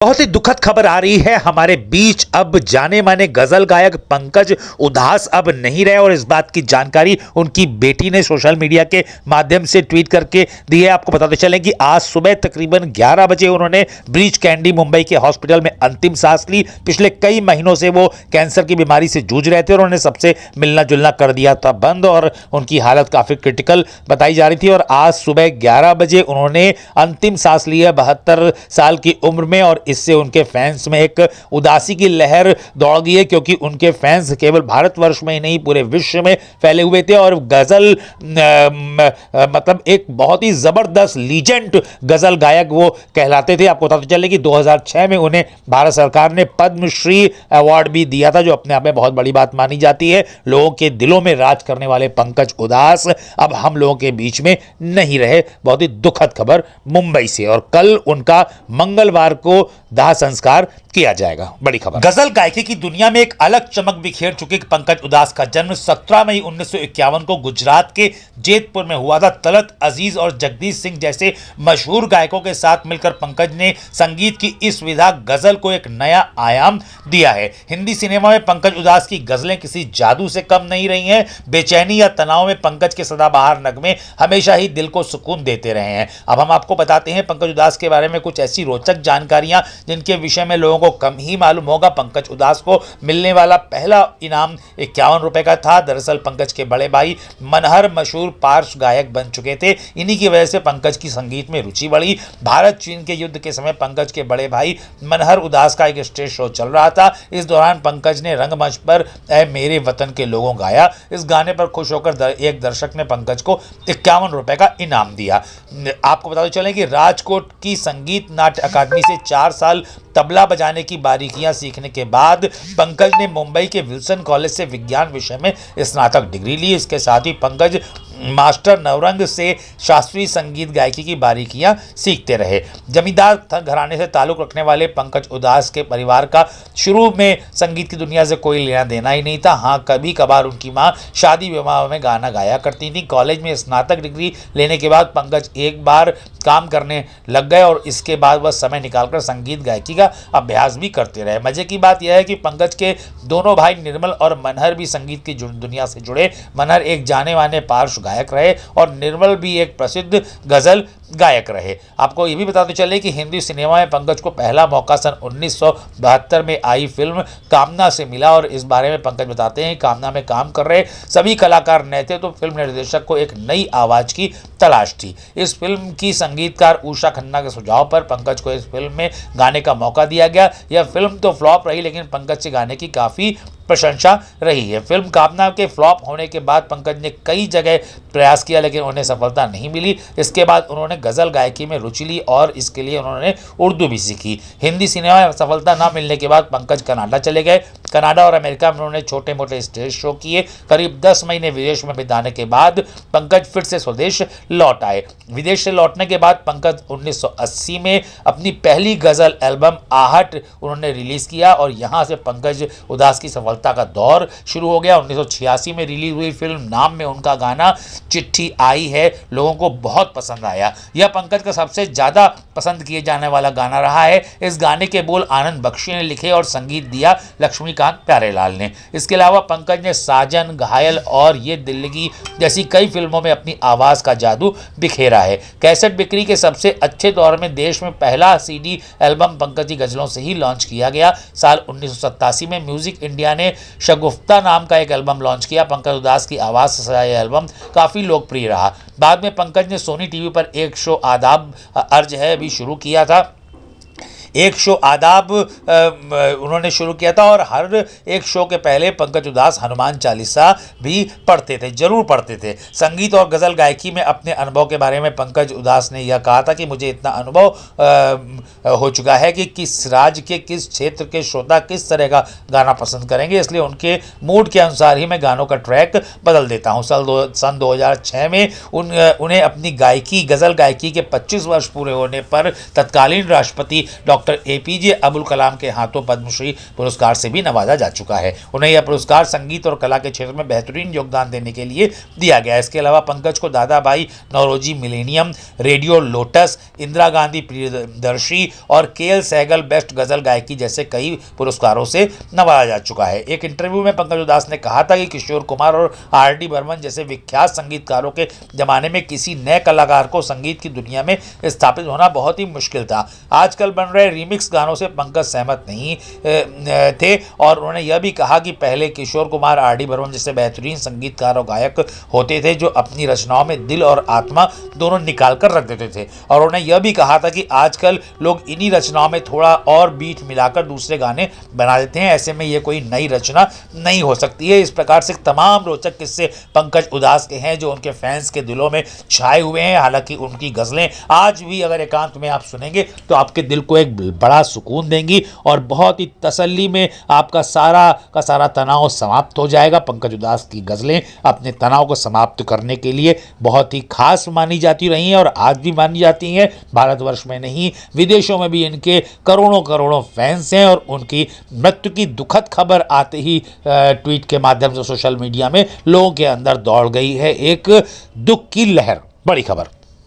बहुत ही दुखद खबर आ रही है हमारे बीच। अब जाने माने गजल गायक पंकज उधास अब नहीं रहे और इस बात की जानकारी उनकी बेटी ने सोशल मीडिया के माध्यम से ट्वीट करके दी है। आपको बताते चलें कि आज सुबह तकरीबन 11 बजे उन्होंने ब्रीच कैंडी मुंबई के हॉस्पिटल में अंतिम सांस ली। पिछले कई महीनों से वो कैंसर की बीमारी से जूझ रहे थे और उन्होंने सबसे मिलना जुलना कर दिया था बंद और उनकी हालत काफी क्रिटिकल बताई जा रही थी। और आज सुबह 11 बजे उन्होंने अंतिम सांस ली है 72 साल की उम्र में। और इससे उनके फैंस में एक उदासी की लहर दौड़ गई है, क्योंकि उनके फैंस केवल भारतवर्ष में ही नहीं पूरे विश्व में फैले हुए थे और गजल मतलब एक बहुत ही जबरदस्त लीजेंड गजल गायक वो कहलाते थे। आपको बताते चले कि 2006 में उन्हें भारत सरकार ने पद्मश्री अवार्ड भी दिया था, जो अपने आप में बहुत बड़ी बात मानी जाती है। लोगों के दिलों में राज करने वाले पंकज उधास अब हम लोगों के बीच में नहीं रहे। बहुत ही दुखद खबर मुंबई से। और कल उनका मंगलवार को दाह संस्कार किया जाएगा। बड़ी खबर। गजल गायकी की दुनिया में एक अलग चमक बिखेर चुके पंकज उधास का जन्म 17 मई 1951 को गुजरात के जेतपुर में हुआ था। तलत अजीज और जगदीश सिंह जैसे मशहूर गायकों के साथ मिलकर पंकज ने संगीत की इस विधा गजल को एक नया आयाम दिया है। हिंदी सिनेमा में पंकज उधास की गजलें किसी जादू से कम नहीं रही हैं। बेचैनी या तनाव में पंकज के सदाबहार नगमे हमेशा ही दिल को सुकून देते रहे हैं। अब हम आपको बताते हैं पंकज उधास के बारे में कुछ ऐसी रोचक जानकारियां जिनके विषय में लोगों को कम ही मालूम होगा। पंकज उधास को मिलने वाला पहला इनाम 51 रुपए का था। दरअसल पंकज के बड़े भाई मनहर मशहूर पार्श्व गायक बन चुके थे। इन्हीं की वजह से पंकज की संगीत में रुचि बढ़ी। भारत चीन के युद्ध के समय पंकज के बड़े भाई मनहर उधास का एक स्टेज शो चल रहा था। इस दौरान पंकज ने रंगमंच पर ऐ मेरे वतन के लोगों गाया। इस गाने पर खुश होकर एक दर्शक ने पंकज को 51 रुपए का इनाम दिया। आपको बताते चलें कि राजकोट की संगीत नाट्य अकादमी से 4 साल तबला बजाने की बारीकियां सीखने के बाद पंकज ने मुंबई के विल्सन कॉलेज से विज्ञान विषय में स्नातक डिग्री ली। इसके साथ ही पंकज मास्टर नवरंग से शास्त्रीय संगीत गायकी की बारीकियां सीखते रहे। जमींदार घराने से ताल्लुक रखने वाले पंकज उधास के परिवार का शुरू में संगीत की दुनिया से कोई लेना देना ही नहीं था। हाँ, कभी कभार उनकी मां शादी विवाह में गाना गाया करती थी। कॉलेज में स्नातक डिग्री लेने के बाद पंकज एक बार काम करने लग गए और इसके बाद वह समय निकालकर संगीत गायकी का अभ्यास भी करते रहे। मजे की बात यह है कि पंकज के दोनों भाई निर्मल और मनहर भी संगीत की दुनिया से जुड़े। मनहर एक जाने माने पार्श्व गायक रहे और निर्मल भी एक प्रसिद्ध गजल गायक रहे। आपको ये भी बताते चले कि हिंदी सिनेमा में पंकज को पहला मौका सन 1972 में आई फिल्म कामना से मिला। और इस बारे में पंकज बताते हैं कामना में काम कर रहे सभी कलाकार नए थे, तो फिल्म निर्देशक को एक नई आवाज की तलाश थी। इस फिल्म की संगीतकार उषा खन्ना के सुझाव पर पंकज को इस फिल्म में गाने का मौका दिया गया। यह फिल्म तो फ्लॉप रही, लेकिन पंकज से गाने की काफी प्रशंसा रही है। फिल्म कामना के फ्लॉप होने के बाद पंकज ने कई जगह प्रयास किया, लेकिन उन्हें सफलता नहीं मिली। इसके बाद उन्होंने गजल गायकी में रुचि ली और इसके लिए उन्होंने उर्दू भी सीखी। हिंदी सिनेमा में सफलता न मिलने के बाद पंकज कनाडा चले गए। कनाडा और अमेरिका में उन्होंने छोटे मोटे स्टेज शो किए। करीब 10 महीने विदेश में बिताने के बाद पंकज फिर से स्वदेश लौट आए। विदेश से लौटने के बाद पंकज 1980 में अपनी पहली गजल एल्बम आहट उन्होंने रिलीज किया और यहां से पंकज उधास की सफलता का दौर शुरू हो गया। 1986 में रिलीज हुई फिल्म नाम में उनका गाना चिट्ठी आई है लोगों को बहुत पसंद आया। यह पंकज का सबसे ज्यादा पसंद किए जाने वाला गाना रहा है। इस गाने के बोल आनंद बख्शी ने लिखे और संगीत दिया लक्ष्मीकांत प्यारेलाल ने। इसके अलावा पंकज ने साजन, घायल और ये दिल्लगी जैसी कई फिल्मों में अपनी आवाज का जादू बिखेरा है। कैसेट बिक्री के सबसे अच्छे दौर में देश में पहला सीडी एल्बम पंकज की गजलों से ही लॉन्च किया गया। साल 1987 में म्यूजिक इंडिया ने शगुफ्ता नाम का एक एल्बम लॉन्च किया। पंकज उधास की आवाज से सजा यह एल्बम काफी लोकप्रिय रहा। बाद में पंकज ने सोनी टीवी पर एक शो आदाब अर्ज है भी शुरू किया था। एक शो आदाब उन्होंने शुरू किया था और हर एक शो के पहले पंकज उधास हनुमान चालीसा भी पढ़ते थे, जरूर पढ़ते थे। संगीत और गजल गायकी में अपने अनुभव के बारे में पंकज उधास ने यह कहा था कि मुझे इतना अनुभव हो चुका है कि किस राज्य के किस क्षेत्र के श्रोता किस तरह का गाना पसंद करेंगे, इसलिए उनके मूड के अनुसार ही मैं गानों का ट्रैक बदल देता हूँ। सन 2006 में उन्हें अपनी गायकी गजल गायकी के 25 वर्ष पूरे होने पर तत्कालीन राष्ट्रपति doctor doctor APJ Abdul Kalam के हाथों पद्मश्री पुरस्कार से भी नवाजा जा चुका है। उन्हें यह पुरस्कार संगीत और कला के क्षेत्र में बेहतरीन योगदान देने के लिए दिया गया। इसके अलावा पंकज को Dadabhai Naoroji millennium, radio lotus, Indira Gandhi Priyadarshi और केएल सहगल बेस्ट गजल गायकी जैसे कई पुरस्कारों से नवाजा जा चुका है। एक इंटरव्यू में पंकज उधास ने कहा था कि किशोर कुमार और आर.डी. बर्मन जैसे विख्यात संगीतकारों के जमाने में किसी नए कलाकार को संगीत की दुनिया में स्थापित होना बहुत ही मुश्किल था। आजकल बन रहे रीमिक्स गानों से पंकज सहमत नहीं थे और उन्होंने यह भी कहा कि पहले किशोर कुमार, आर.डी. बर्मन जैसे बेहतरीन संगीतकार और गायक होते थे जो अपनी रचनाओं में दिल और आत्मा दोनों निकाल कर रख देते थे। और उन्होंने यह भी कहा था कि आजकल लोग इन्हीं रचनाओं में थोड़ा और बीट मिलाकर दूसरे गाने बना देते हैं, ऐसे में ये कोई नई रचना नहीं हो सकती है। इस प्रकार से तमाम रोचक किस्से पंकज उधास के हैं जो उनके फैंस के दिलों में छाए हुए हैं। हालांकि उनकी गज़लें आज भी अगर एकांत में आप सुनेंगे तो आपके दिल को एक बड़ा सुकून देंगी और बहुत ही तसल्ली में आपका सारा का सारा तनाव समाप्त हो जाएगा। पंकज उधास की गज़लें अपने तनाव को समाप्त करने के लिए बहुत ही खास मानी जाती रही हैं और आज भी मानी जाती हैं। भारतवर्ष में नहीं, विदेशों में भी इनके करोड़ों करोड़ों फैंस हैं और उनकी मृत्यु की दुखद खबर आते ही ट्वीट के माध्यम से सोशल मीडिया में लोगों के अंदर दौड़ गई है एक दुख की लहर। बड़ी खबर।